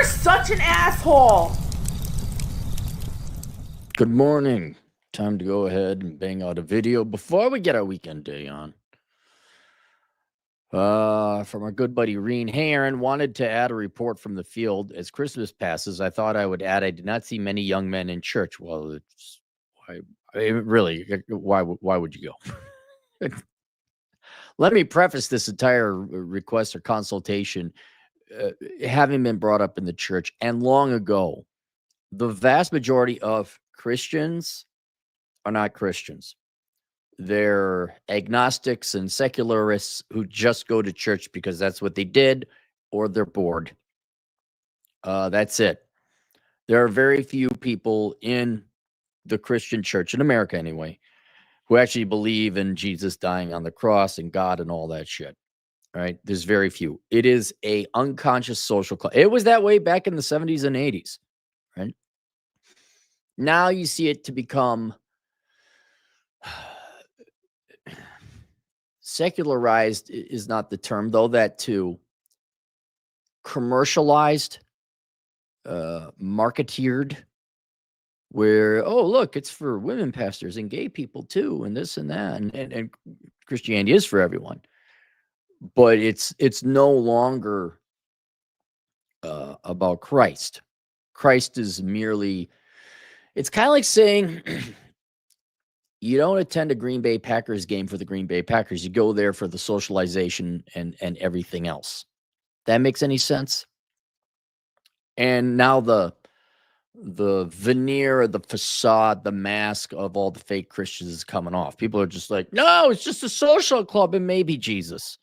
You're such an asshole. Good morning. Time to go ahead and bang out a video before we get our weekend day on. From our good buddy Reen. Hey, Aaron, wanted to add a report from the field. As Christmas passes, I thought I would add I did not see many young men in church. Well, it's really, why would you go? Let me preface this entire request or consultation having been brought up in the church and long ago. The vast majority of Christians are not Christians. They're agnostics and secularists who just go to church because that's what they did, or they're bored. That's it. There are very few people in the Christian church, in America anyway, who actually believe in Jesus dying on the cross and God and all that shit. Right? There's very few. It is a unconscious social club. It was that way back in the 70s and 80s. Right? Now you see it to become secularized is not the term, though, that too. Commercialized, marketeered, where, oh, look, it's for women pastors and gay people too, and this and that. And Christianity is for everyone. But it's no longer about Christ. Christ is merely, it's kind of like saying, you don't attend a Green Bay Packers game for the Green Bay Packers. You go there for the socialization and everything else. That makes any sense? And now the veneer, the facade, the mask of all the fake Christians is coming off. People are just like, no, it's just a social club and maybe Jesus.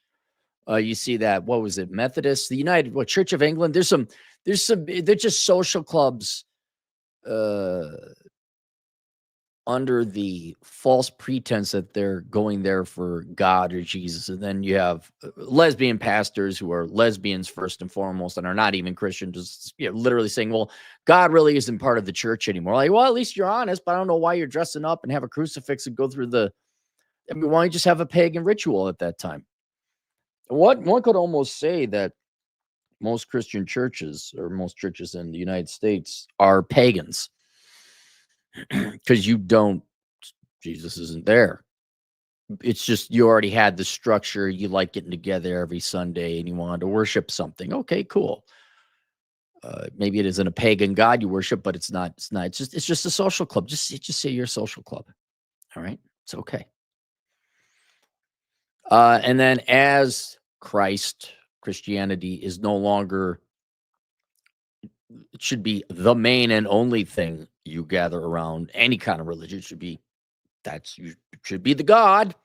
You see that, what was it, Methodist, the United, Church of England? There's some, they're just social clubs under the false pretense that they're going there for God or Jesus. And then you have lesbian pastors who are lesbians first and foremost and are not even Christian, just literally saying, well, God really isn't part of the church anymore. Like, well, at least you're honest, but I don't know why you're dressing up and have a crucifix and go through why don't you just have a pagan ritual at that time? One could almost say that most Christian churches, or most churches in the United States, are pagans. Because Jesus isn't there. It's just you already had the structure. You like getting together every Sunday and you wanted to worship something. Okay, cool. Maybe it isn't a pagan god you worship, but it's not. It's just a social club. Just say you're a social club. All right, it's okay. And then as Christianity is no longer, it should be the main and only thing you gather around. Any kind of religion should be the God,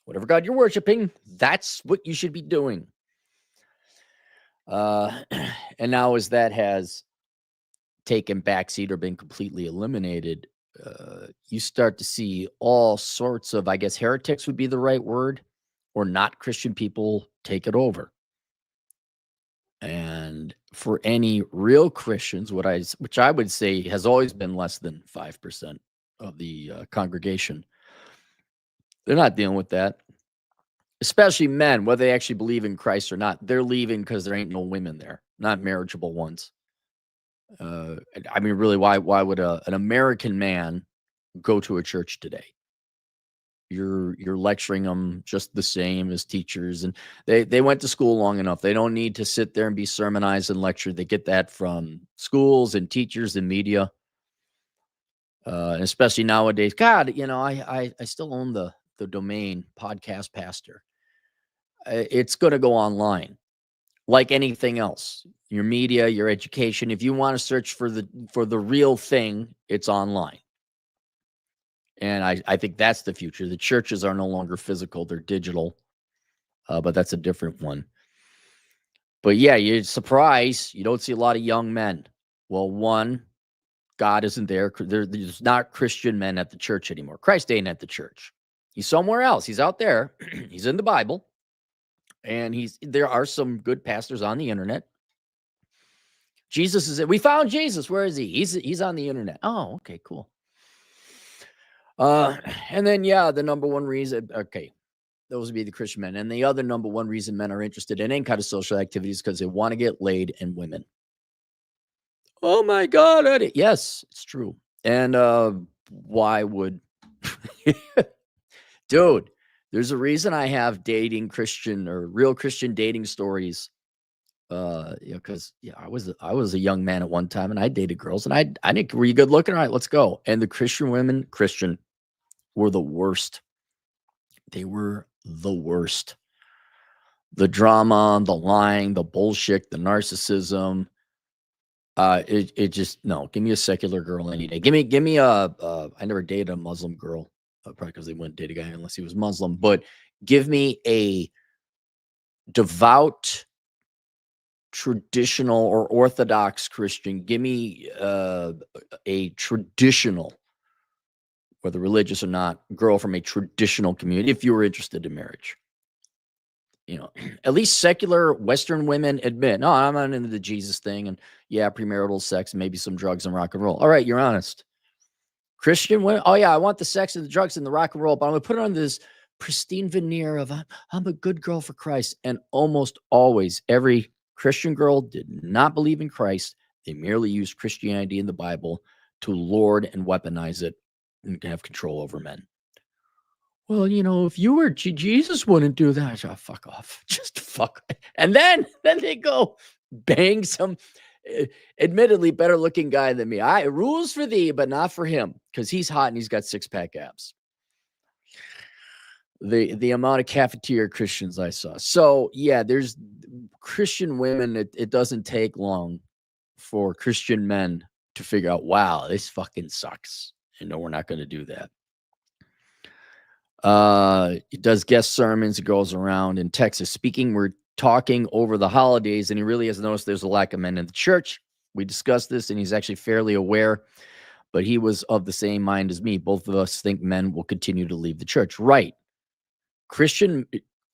whatever God you're worshiping. That's what you should be doing. And now as that has taken backseat or been completely eliminated, you start to see all sorts of, I guess, heretics would be the right word, or not Christian people take it over. And for any real Christians, which I would say has always been less than 5% of the congregation, they're not dealing with that. Especially men, whether they actually believe in Christ or not, they're leaving because there ain't no women there, not marriageable ones. I mean, really, why would an American man go to a church today? You're lecturing them just the same as teachers, and they went to school long enough. They don't need to sit there and be sermonized and lectured. They get that from schools and teachers and media, especially nowadays. God, I still own the domain Podcast Pastor. It's going to go online like anything else. Your media, your education. If you want to search for the real thing, it's online. And I think that's the future. The churches are no longer physical, they're digital. But that's a different one. But yeah, you're surprised you don't see a lot of young men. Well, one, God isn't there. There's not Christian men at the church anymore. Christ ain't at the church. He's somewhere else. He's out there. He's in the Bible. And there are some good pastors on the internet. Jesus is it. We found Jesus. Where is he? He's on the internet. Oh, okay, cool. And then, the number one reason, okay, those would be the Christian men. And the other number one reason men are interested in any kind of social activities because they want to get laid and women. Oh my God. Yes, it's true. And why would dude, there's a reason I have dating Christian or real Christian dating stories. Because I was a young man at one time and I dated girls and I didn't, were you good looking? All right, let's go. And the Christian were the worst. They were the worst. The drama, the lying, the bullshit, the narcissism. It just no. Give me a secular girl any day. Give me a. I never dated a Muslim girl, probably because they wouldn't date a guy unless he was Muslim. But give me a devout, traditional, or Orthodox Christian. Give me a traditional, whether religious or not, girl from a traditional community. If you were interested in marriage, at least secular Western women admit, no, I'm not into the Jesus thing. And yeah, premarital sex, maybe some drugs and rock and roll. All right, you're honest. Christian women, oh yeah, I want the sex and the drugs and the rock and roll, but I'm going to put it on this pristine veneer of I'm a good girl for Christ. And almost always, every Christian girl did not believe in Christ. They merely used Christianity and the Bible to lord and weaponize it and have control over men. Well, if you were Jesus wouldn't do that. Oh, fuck off. Just fuck. And then they go bang some admittedly better looking guy than me. I rules for thee, but not for him because he's hot and he's got 6-pack abs. The amount of cafeteria Christians I saw. So yeah, there's Christian women. It doesn't take long for Christian men to figure out, wow, this fucking sucks. And no, we're not going to do that. He does guest sermons. He goes around in Texas speaking. We're talking over the holidays, and he really has noticed there's a lack of men in the church. We discussed this, and he's actually fairly aware, but he was of the same mind as me. Both of us think men will continue to leave the church. Right.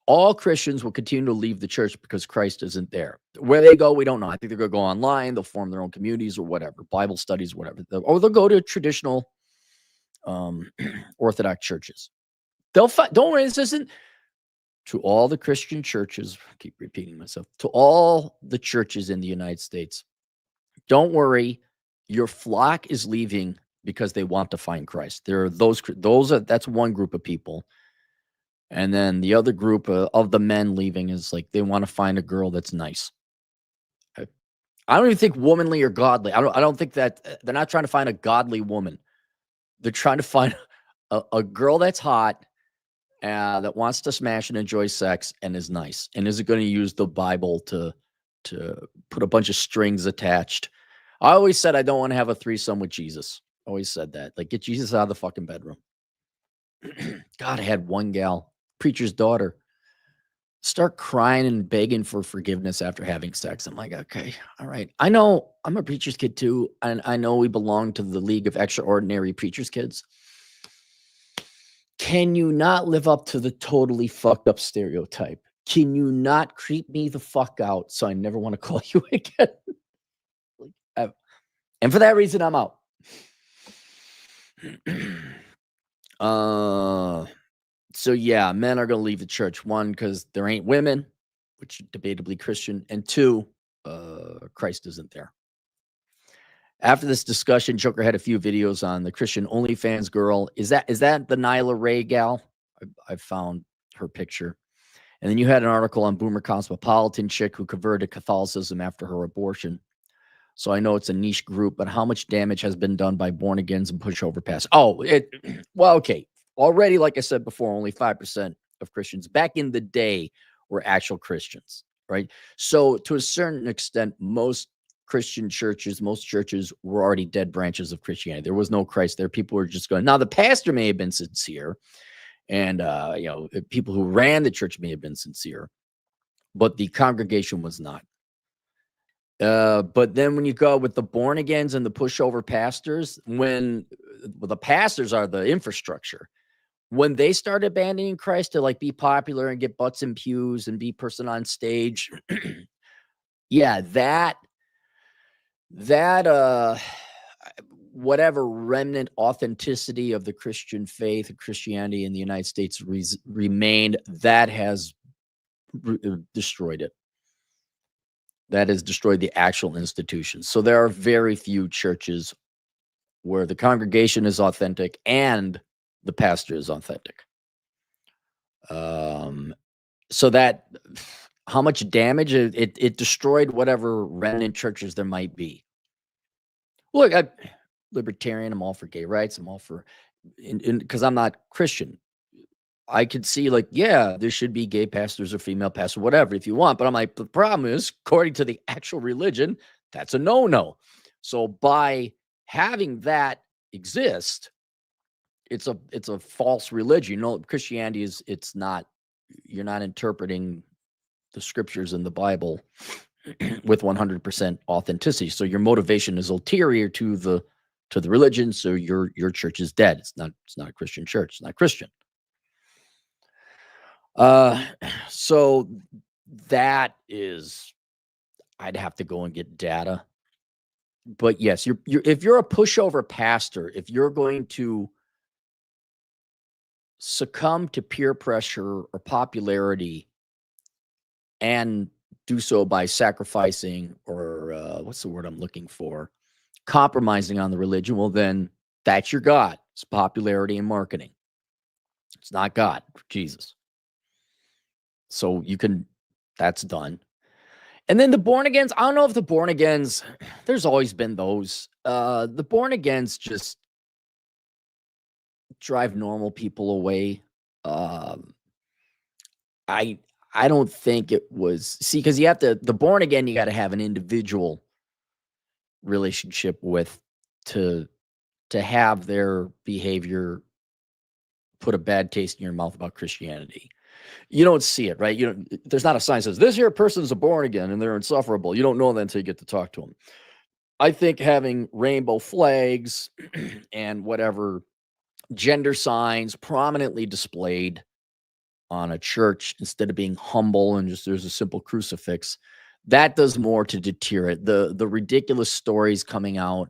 All Christians will continue to leave the church because Christ isn't there. Where they go, we don't know. I think they're going to go online. They'll form their own communities or whatever, Bible studies, whatever. Or they'll go to traditional Orthodox churches. Don't worry, this isn't to all the Christian churches. I keep repeating myself. To all the churches in the United States, don't worry, your flock is leaving because they want to find Christ. There are that's one group of people. And then the other group of the men leaving is like they want to find a girl that's nice. I don't even think womanly or godly. I don't think that they're not trying to find a godly woman. They're trying to find a girl that's hot, that wants to smash and enjoy sex and is nice and isn't going to use the Bible to put a bunch of strings attached. I always said I don't want to have a threesome with Jesus. Always said that. Like, get Jesus out of the fucking bedroom. God, I had one gal, preacher's daughter, start crying and begging for forgiveness after having sex. I'm like, okay, all right. I know I'm a preacher's kid too, and I know we belong to the League of Extraordinary Preacher's Kids. Can you not live up to the totally fucked up stereotype? Can you not creep me the fuck out so I never want to call you again? And for that reason, I'm out. So yeah, men are going to leave the church. One, because there ain't women, which debatably Christian, and two, Christ isn't there. After this discussion, Joker had a few videos on the Christian OnlyFans girl. Is that the Nyla Ray gal? I found her picture. And then you had an article on Boomer Cosmopolitan chick who converted to Catholicism after her abortion. So I know it's a niche group, but how much damage has been done by born agains and pushover past? Well, okay. Already, like I said before, only 5% of Christians back in the day were actual Christians, right? So to a certain extent, most churches were already dead branches of Christianity. There was no Christ there. People were just going. Now, the pastor may have been sincere, and people who ran the church may have been sincere, but the congregation was not. But then when you go with the born agains and the pushover pastors, when the pastors are the infrastructure, when they start abandoning Christ to like be popular and get butts in pews and be person on stage, yeah, that whatever remnant authenticity of the Christian faith, Christianity in the United States remained, that has destroyed it. that has destroyed the actual institutions. So there are very few churches where the congregation is authentic and the pastor is authentic. So that how much damage it destroyed whatever remnant churches there might be. Look, I libertarian, I'm all for gay rights, I'm all for because I'm not Christian. I could see like, yeah, there should be gay pastors or female pastors, whatever, if you want. But I'm like, the problem is, according to the actual religion, that's a no-no. So by having that exist, it's a false religion. You know, Christianity is it's not. You're not interpreting the scriptures in the Bible with 100% authenticity. So your motivation is ulterior to the religion. So your church is dead. It's not a Christian church. It's not Christian. So that is, I'd have to go and get data. But yes, you're if you're a pushover pastor, if you're going to succumb to peer pressure or popularity and do so by sacrificing or what's the word I'm looking for? Compromising on the religion, well, then that's your God. It's popularity and marketing. It's not God, Jesus. So that's done. And then the born agains, I don't know if the born agains, there's always been those. The born agains just drive normal people away. I don't think it was, because you have to, the born again, you got to have an individual relationship with to have their behavior put a bad taste in your mouth about Christianity. You don't see it, right? There's not a sign that says this here person's a born again and they're insufferable. You don't know that until you get to talk to them. I think having rainbow flags and whatever gender signs prominently displayed on a church instead of being humble and just there's a simple crucifix, that does more to deter it. The ridiculous stories coming out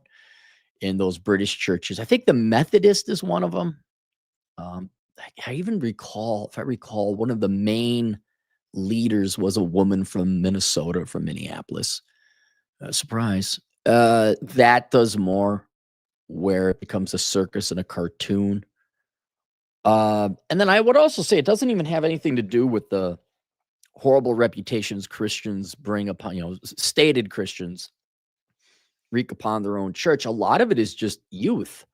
in those British churches. I think the Methodist is one of them. I even recall, if I recall, one of the main leaders was a woman from Minnesota, from Minneapolis. Surprise. That does more where it becomes a circus and a cartoon. And then I would also say it doesn't even have anything to do with the horrible reputations Christians bring upon, stated Christians wreak upon their own church. A lot of it is just youth.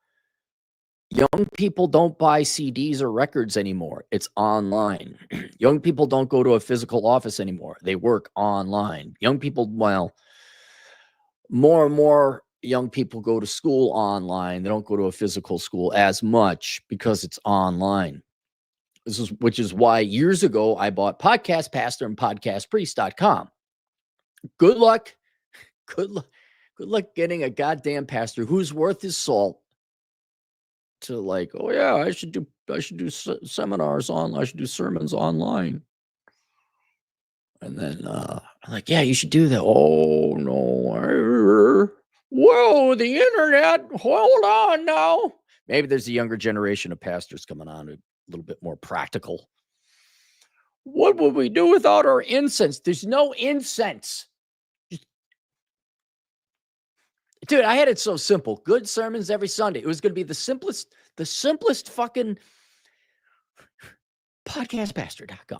Young people don't buy CDs or records anymore. It's online. Young people don't go to a physical office anymore. They work online. Young people, well, more and more young people go to school online. They don't go to a physical school as much because it's online. Which is why years ago I bought Podcast Pastor and podcastpriest.com. Good luck. Good luck getting a goddamn pastor who's worth his salt to like, oh yeah, I should do seminars online. I should do sermons online. And then I'm like, yeah, you should do that. Oh no. Whoa, the internet. Hold on now. Maybe there's a younger generation of pastors coming on a little bit more practical. What would we do without our incense? There's no incense. Dude, I had it so simple. Good sermons every Sunday. It was going to be the simplest fucking podcastpastor.com.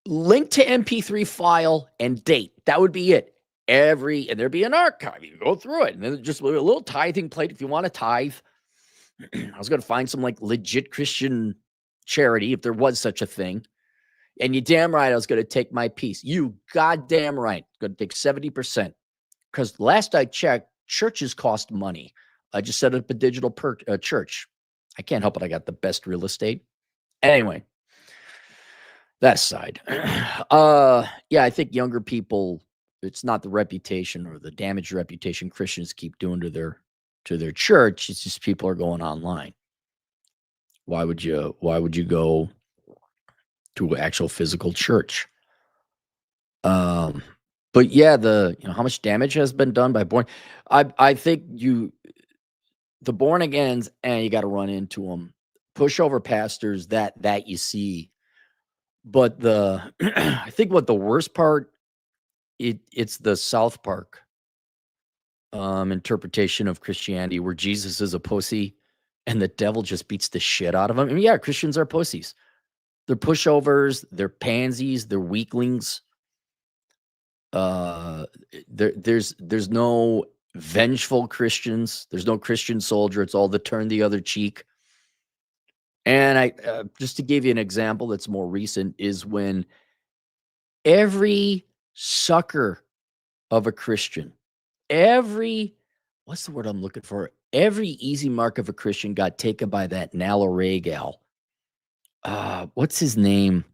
Link to MP3 file and date. That would be it. And there'd be an archive. You go through it. And then just a little tithing plate if you want to tithe. I was going to find some like legit Christian charity if there was such a thing. And you damn right I was going to take my piece. You goddamn right. Going to take 70%. Because last I checked, churches cost money. I just set up a digital church. I can't help it. I got the best real estate. Anyway, that aside. Yeah, I think younger people, it's not the reputation or the damaged reputation Christians keep doing to their church. It's just people are going online. Why would you go to an actual physical church? But yeah, how much damage has been done by I think the born agains, and you got to run into them, pushover pastors that you see. But I think what the worst part it's the South Park interpretation of Christianity where Jesus is a pussy and the devil just beats the shit out of him. I mean, yeah, Christians are pussies. They're pushovers, they're pansies, they're weaklings. There's no vengeful Christians. There's no Christian soldier. It's all the turn the other cheek. And I just to give you an example that's more recent is when every sucker of a Christian, what's the word I'm looking for? Every easy mark of a Christian got taken by that Nala Ray gal. What's his name?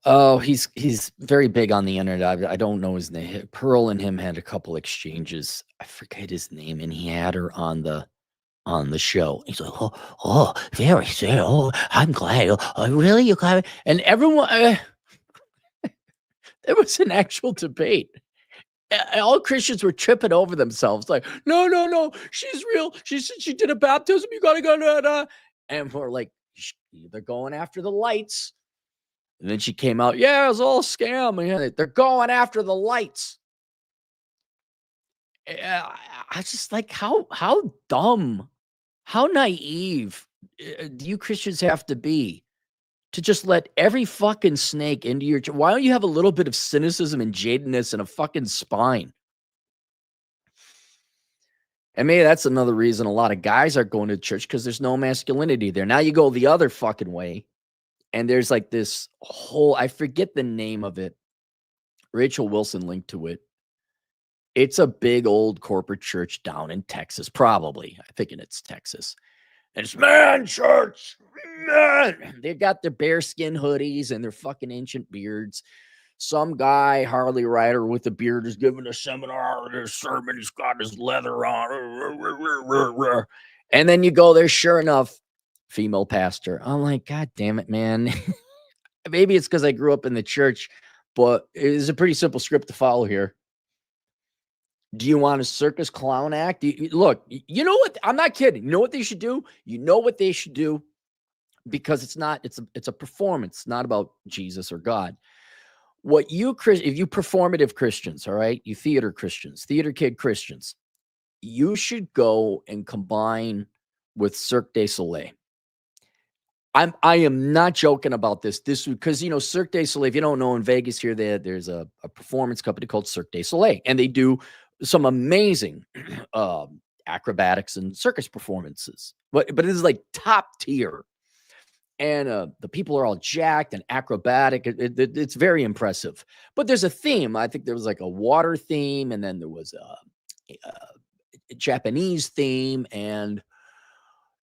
Oh, he's very big on the internet. I don't know his name. Pearl and him had a couple exchanges. I forget his name, and he had her on the show. He's like, very sad. Oh, I'm glad. Oh, really, you got it? And everyone, there was an actual debate. All Christians were tripping over themselves, like, no, she's real. She did a baptism. You gotta go. And we're like, they're going after the lights. And then she came out, yeah, it was all a scam. Yeah, they're going after the lights. I just like how dumb, how naive do you Christians have to be to just let every fucking snake into your why don't you have a little bit of cynicism and jadedness and a fucking spine? And maybe that's another reason a lot of guys are going to church because there's no masculinity there. Now you go the other fucking way. And there's like this whole, I forget the name of it. Rachel Wilson linked to it. It's a big old corporate church down in Texas, probably. I'm thinking it's Texas. And it's man church, man. They got their bearskin hoodies and their fucking ancient beards. Some guy, Harley rider with a beard, is giving a seminar or a sermon. He's got his leather on. And then you go there, sure enough, female pastor. I'm like, God damn it, man. Maybe it's because I grew up in the church, but it's a pretty simple script to follow here. Do you want a circus clown act? Look, you know what? I'm not kidding. You know what they should do? You know what they should do? Because it's a performance, not about Jesus or God. If you performative Christians, all right, you theater Christians, theater kid Christians, you should go and combine with Cirque du Soleil. I am not joking about this. This because Cirque du Soleil. If you don't know, in Vegas here, there's a performance company called Cirque du Soleil, and they do some amazing acrobatics and circus performances. But it is like top tier, and the people are all jacked and acrobatic. It's very impressive. But there's a theme. I think there was like a water theme, and then there was a Japanese theme, and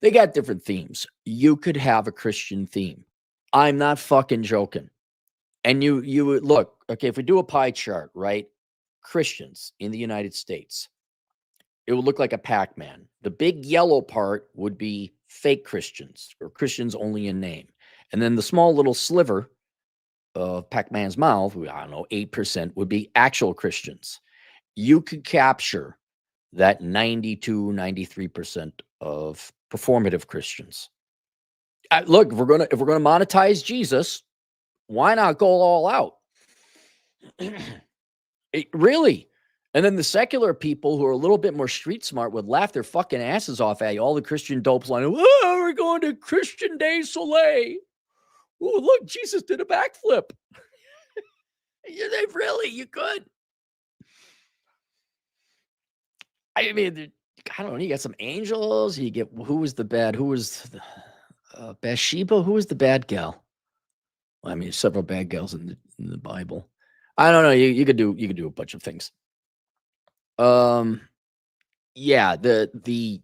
they got different themes. You could have a Christian theme. I'm not fucking joking. And you would look, okay, if we do a pie chart, right? Christians in the United States, it would look like a Pac-Man. The big yellow part would be fake Christians or Christians only in name. And then the small little sliver of Pac-Man's mouth, I don't know, 8% would be actual Christians. You could capture that 92, 93% of performative Christians. Look, if we're gonna monetize Jesus, why not go all out? Really. And then the secular people who are a little bit more street smart would laugh their fucking asses off at you. All the Christian dopes line, oh, we're going to Christian Day Soleil. Oh, look, Jesus did a backflip. You could. I mean, I don't know. You got some angels. You get who was Bathsheba? Who was the bad gal? Well, I mean, several bad gals in the Bible. I don't know. You could do a bunch of things. Yeah, the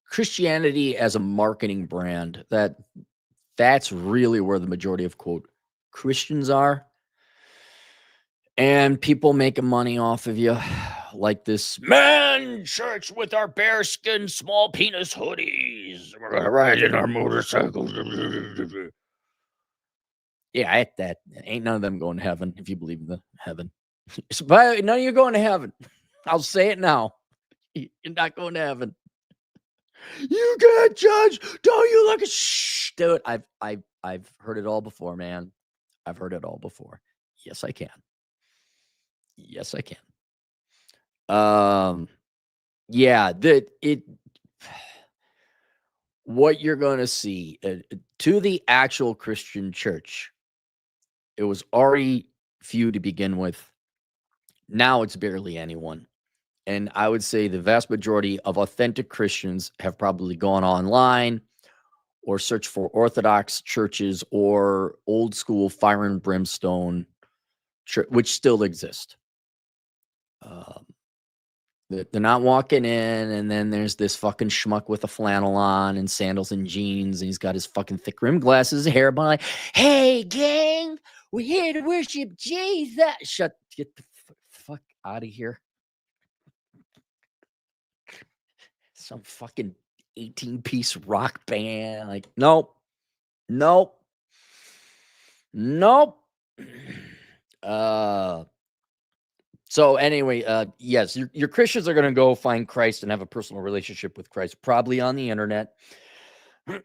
Christianity as a marketing brand, that's really where the majority of quote Christians are. And people making money off of you, like this man church with our bearskin small penis hoodies. We're gonna ride in our motorcycles. Yeah, that ain't none of them going to heaven if you believe in the heaven. But none of you going to heaven. I'll say it now. You're not going to heaven. You can't judge. Don't you look? Shh, dude. I've heard it all before, man. I've heard it all before. Yes, I can. Yes, I can. Yeah, what you're going to see to the actual Christian church, it was already few to begin with. Now it's barely anyone. And I would say the vast majority of authentic Christians have probably gone online or searched for Orthodox churches or old school fire and brimstone, which still exist. Um, they're not walking in, and then there's this fucking schmuck with a flannel on and sandals and jeans, and he's got his fucking thick rimmed glasses, hair bun, like, hey, gang, we're here to worship Jesus. Get the fuck out of here. Some fucking 18-piece rock band. Like, nope. Nope. Nope. So anyway, yes, your Christians are going to go find Christ and have a personal relationship with Christ, probably on the internet.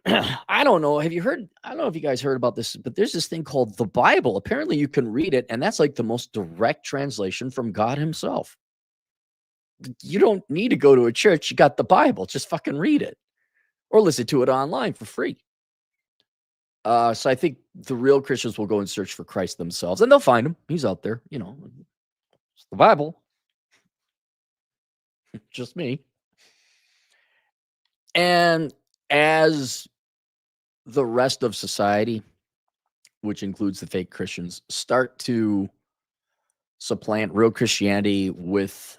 I don't know. Have you heard? I don't know if you guys heard about this, but there's this thing called the Bible. Apparently you can read it, and that's like the most direct translation from God himself. You don't need to go to a church. You got the Bible. Just fucking read it or listen to it online for free. So I think the real Christians will go and search for Christ themselves, and they'll find him. He's out there, it's the Bible. Just me. And as the rest of society, which includes the fake Christians, start to supplant real Christianity with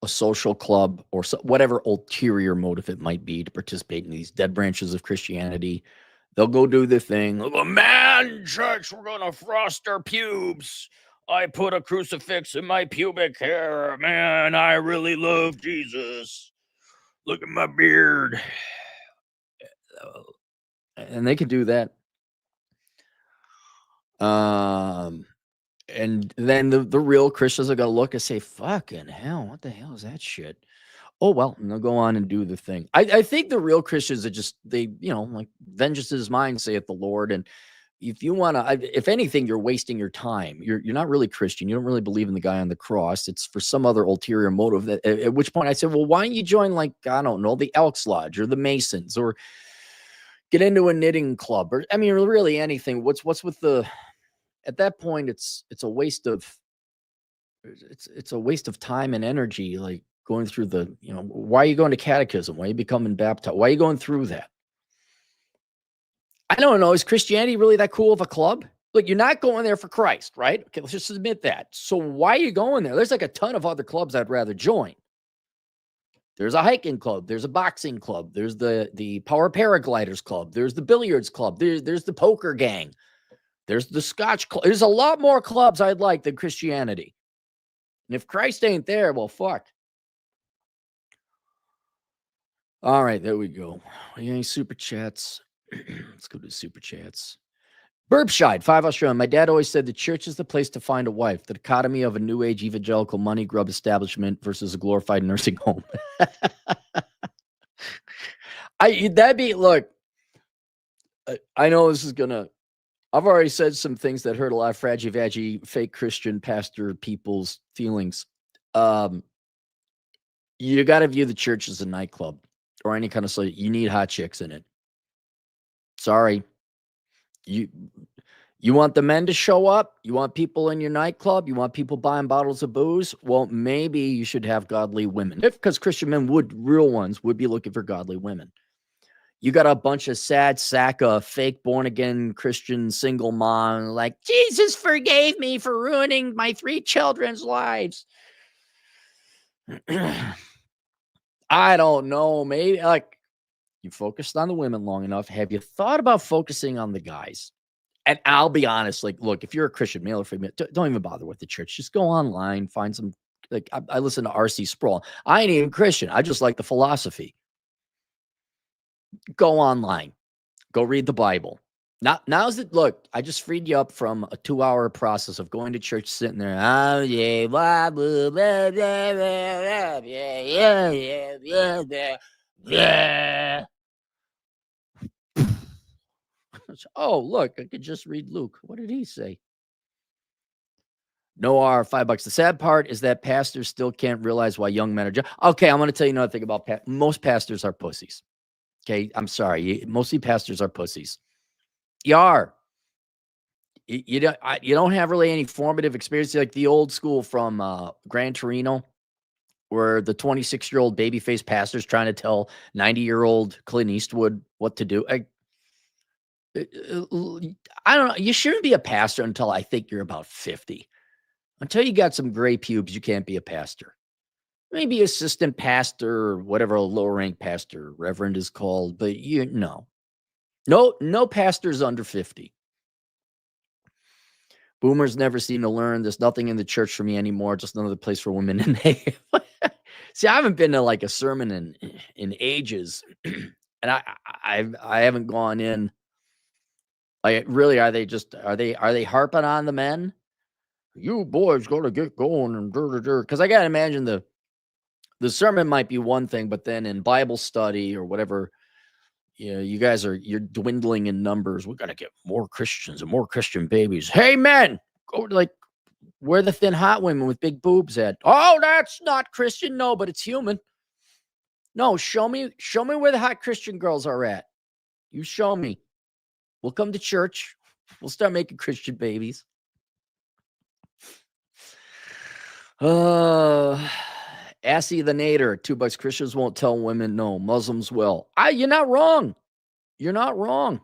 a social club or whatever ulterior motive it might be to participate in these dead branches of Christianity, they'll go do the thing. They'll go, man, church, we're going to frost our pubes. I put a crucifix in my pubic hair. Man, I really love Jesus. Look at my beard. And they can do that. And then the real Christians are going to look and say, fucking hell, what the hell is that shit? Oh, well, and they'll go on and do the thing. I think the real Christians are just, like, vengeance is mine, saith the Lord. And if you want to, if anything, you're wasting your time. You're not really Christian. You don't really believe in the guy on the cross. It's for some other ulterior motive. At which point I said, well, why don't you join, like, I don't know, the Elks Lodge or the Masons, or get into a knitting club, or, I mean, really anything. What's with at that point, it's a waste of, it's a waste of time and energy, like going through why are you going to catechism? Why are you becoming baptized? Why are you going through that? I don't know. Is Christianity really that cool of a club? Look, you're not going there for Christ, right? Okay, let's just admit that. So why are you going there? There's like a ton of other clubs I'd rather join. There's a hiking club. There's a boxing club. There's the power paragliders club. There's the billiards club. There's the poker gang. There's the Scotch club. There's a lot more clubs I'd like than Christianity. And if Christ ain't there, well, fuck. All right, there we go. Any super chats? Let's go to super chats. Burpshide, 5 Australian. My dad always said the church is the place to find a wife. The dichotomy of a new age evangelical money grub establishment versus a glorified nursing home. Look, I know this is gonna. I've already said some things that hurt a lot of fraggy-vaggy fake Christian pastor people's feelings. You got to view the church as a nightclub or any kind of site. You need hot chicks in it. Sorry. You want the men to show up? You want people in your nightclub? You want people buying bottles of booze? Well, maybe you should have godly women. Because Christian men real ones would be looking for godly women. You got a bunch of sad sack of fake born-again Christian single mom, like, Jesus forgave me for ruining my 3 children's lives. I don't know. Maybe, like, you focused on the women long enough. Have you thought about focusing on the guys? And I'll be honest, like, look, if you're a Christian, male or female, don't even bother with the church. Just go online, find some, like, I listen to R.C. Sproul. I ain't even Christian. I just like the philosophy. Go online. Go read the Bible. Now's it. Look, I just freed you up from a 2-hour process of going to church, sitting there. Oh, yeah, blah, blah, blah, blah, blah, yeah. Oh, look, I could just read Luke. What did he say? Noah, $5. The sad part is that pastors still can't realize why young men are. Okay, I'm going to tell you another thing about most pastors are pussies. Okay, I'm sorry. Mostly pastors are pussies. You are. You don't have really any formative experience like the old school from Gran Torino, where the 26-year-old babyface pastor's trying to tell 90-year-old Clint Eastwood what to do. I don't know. You shouldn't be a pastor until I think you're about 50. Until you got some gray pubes, you can't be a pastor. Maybe assistant pastor or whatever a low-rank pastor, reverend is called, but no pastors under 50. Boomers never seem to learn. There's nothing in the church for me anymore. Just another place for women. And they see, I haven't been to like a sermon in ages, and I haven't gone in. Like, really, are they harping on the men? You boys got to get going and because I gotta imagine the sermon might be one thing, but then in Bible study or whatever, you're dwindling in numbers. We got to get more Christians and more Christian babies. Hey, men, go like where the thin hot women with big boobs at? Oh, that's not Christian. No, but it's human. No, show me where the hot Christian girls are at. You show me. We'll come to church. We'll start making Christian babies. Assy the Nader, $2. Christians won't tell women no. Muslims will. You're not wrong. You're not wrong.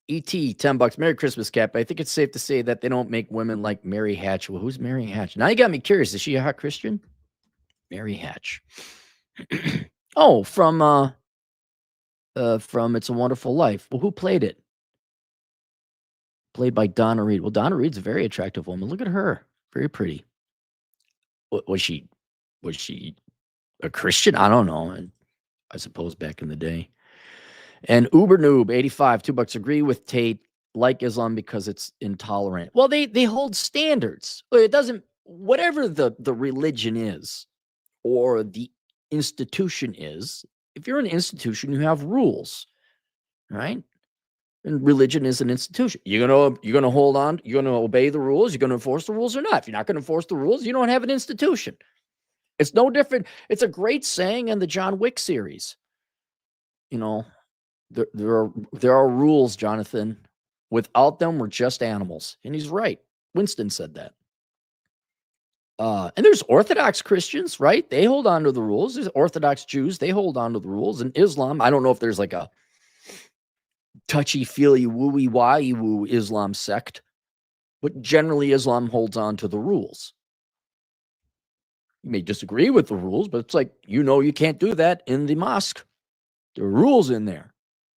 ET, $10. Merry Christmas, Cap. I think it's safe to say that they don't make women like Mary Hatch. Well, who's Mary Hatch? Now you got me curious. Is she a hot Christian? Mary Hatch. Oh, from It's a Wonderful Life. Well, who played it? Played by Donna Reed. Well, Donna Reed's a very attractive woman. Look at her. Very pretty. Was she a Christian? I don't know. I suppose back in the day. And Uber Noob, 85, $2. Agree with Tate, like Islam because it's intolerant. Well, they hold standards. It doesn't, whatever the religion is or the institution is, if you're an institution, you have rules, right? And religion is an institution. You're gonna hold on, you're gonna obey the rules, you're gonna enforce the rules or not. If you're not gonna enforce the rules, you don't have an institution. It's no different. It's a great saying in the John Wick series. There are rules, Jonathan. Without them, we're just animals. And he's right. Winston said that. And there's Orthodox Christians, right? They hold on to the rules. There's Orthodox Jews. They hold on to the rules. And Islam, I don't know if there's like a touchy-feely, wooey-woo Islam sect, but generally Islam holds on to the rules. You may disagree with the rules, but it's like, you can't do that in the mosque. There are rules in there.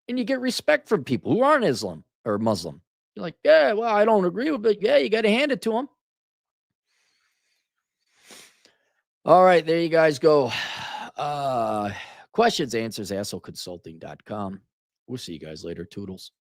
And you get respect from people who aren't Islam or Muslim. You're like, yeah, well, I don't agree with it. Yeah, you got to hand it to them. All right, there you guys go. Questions, answers, assholeconsulting.com. We'll see you guys later. Toodles.